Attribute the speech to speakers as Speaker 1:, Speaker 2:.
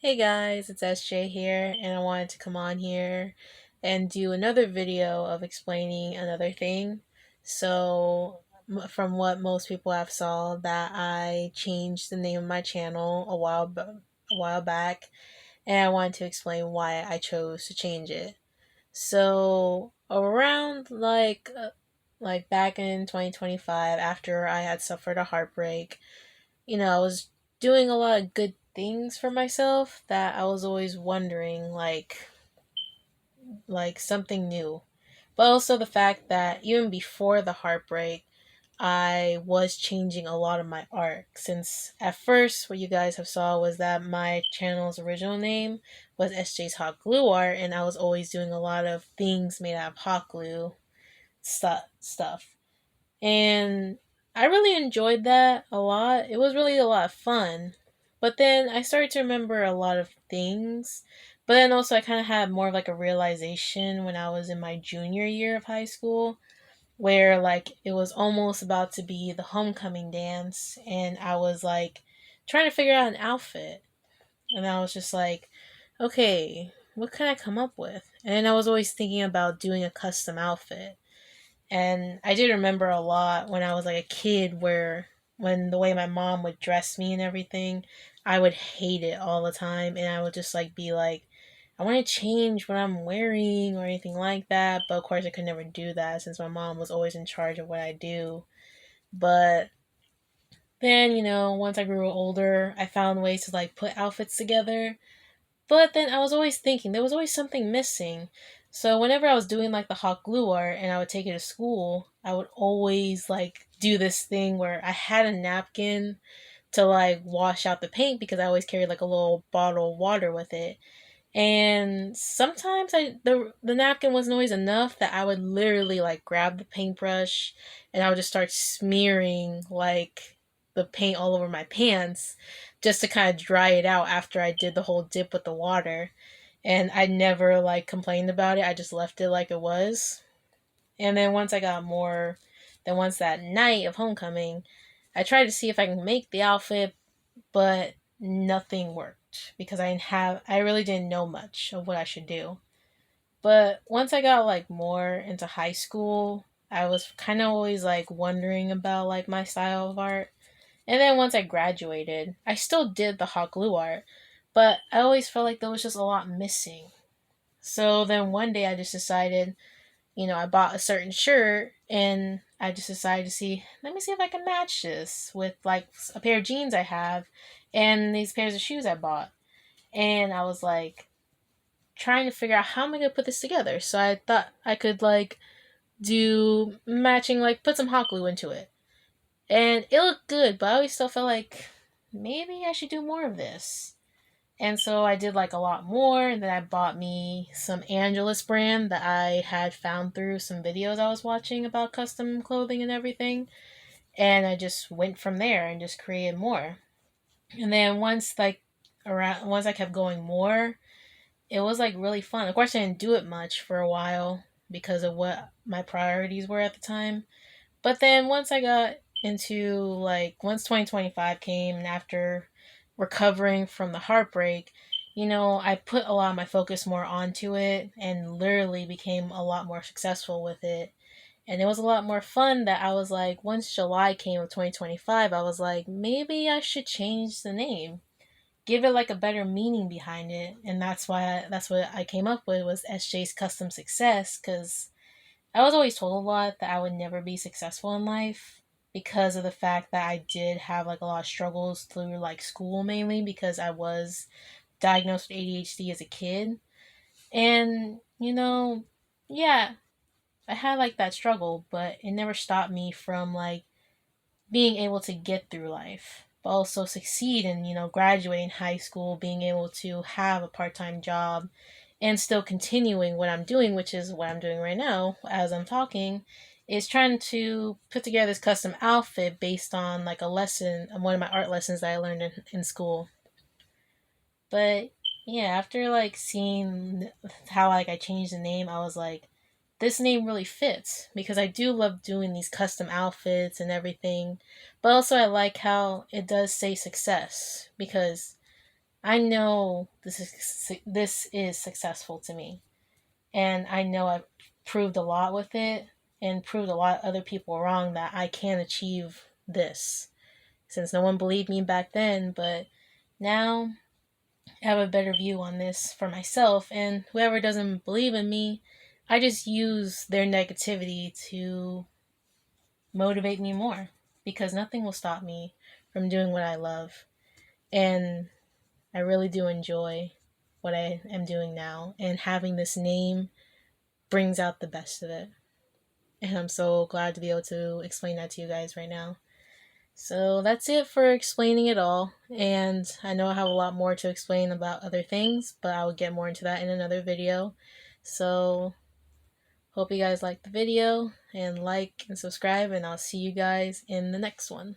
Speaker 1: Hey guys, it's SJ here, and I wanted to come on here and do another video of explaining another thing. From what most people have saw, that I changed the name of my channel a while back, and I wanted to explain why I chose to change it. So, around like back in 2025, after I had suffered a heartbreak, I was doing a lot of good things for myself that I was always wondering like something new. But also the fact that even before the heartbreak, I was changing a lot of my art since at first what you guys have saw was that my channel's original name was SJ's Hot Glue Art, and I was always doing a lot of things made out of hot glue stuff. And I really enjoyed that a lot. It was really a lot of fun. But then I started to remember a lot of things. But then also, I kind of had more of like a realization when I was in my junior year of high school, where like it was almost about to be the homecoming dance, and I was like trying to figure out an outfit. And I was just like, okay, what can I come up with? And I was always thinking about doing a custom outfit. And I did remember a lot when I was like a kid where when the way my mom would dress me and everything, I would hate it all the time, and I would just like be like, I want to change what I'm wearing or anything like that. But of course I could never do that since my mom was always in charge of what I do. But then, once I grew older, I found ways to like put outfits together, but then I was always thinking there was always something missing. So whenever I was doing like the hot glue art and I would take it to school, I would always like do this thing where I had a napkin to like wash out the paint because I always carried like a little bottle of water with it. And sometimes the napkin wasn't always enough that I would literally like grab the paintbrush and I would just start smearing like the paint all over my pants just to kind of dry it out after I did the whole dip with the water. And I never like complained about it. I just left it like it was. And then once that night of homecoming, I tried to see if I can make the outfit, but nothing worked because I really didn't know much of what I should do. But once I got like more into high school, I was kind of always like wondering about like my style of art. And then once I graduated, I still did the hot glue art, but I always felt like there was just a lot missing. So then one day I just decided, I bought a certain shirt and I just decided to let me see if I can match this with like a pair of jeans I have and these pairs of shoes I bought. And I was like trying to figure out how am I going to put this together. So I thought I could like do matching, like put some hot glue into it. And it looked good, but I always still felt like maybe I should do more of this. And so I did like a lot more, and then I bought me some Angelus brand that I had found through some videos I was watching about custom clothing and everything. And I just went from there and just created more. And then once I kept going more, it was like really fun. Of course I didn't do it much for a while because of what my priorities were at the time. But then once I got into like once 2025 came and after recovering from the heartbreak, I put a lot of my focus more onto it and literally became a lot more successful with it. And it was a lot more fun that I was like, once July came of 2025, I was like, maybe I should change the name. Give it like a better meaning behind it. And that's what I came up with was SJ's Custom Success because I was always told a lot that I would never be successful in life because of the fact that I did have like a lot of struggles through like school mainly because I was diagnosed with ADHD as a kid. And, yeah, I had like that struggle, but it never stopped me from like being able to get through life, but also succeed in, graduating high school, being able to have a part time job, and still continuing what I'm doing, which is what I'm doing right now as I'm talking, is trying to put together this custom outfit based on like a lesson, one of my art lessons that I learned in school. But yeah, after like seeing how like I changed the name, I was like, this name really fits because I do love doing these custom outfits and everything. But also I like how it does say success because I know this is successful to me, and I know I've proved a lot with it and proved a lot of other people wrong that I can achieve this. Since no one believed me back then, but now I have a better view on this for myself, and whoever doesn't believe in me, I just use their negativity to motivate me more, because nothing will stop me from doing what I love. And I really do enjoy what I am doing now, and having this name brings out the best of it. And I'm so glad to be able to explain that to you guys right now. So that's it for explaining it all. And I know I have a lot more to explain about other things, but I will get more into that in another video. So hope you guys liked the video, and like and subscribe, and I'll see you guys in the next one.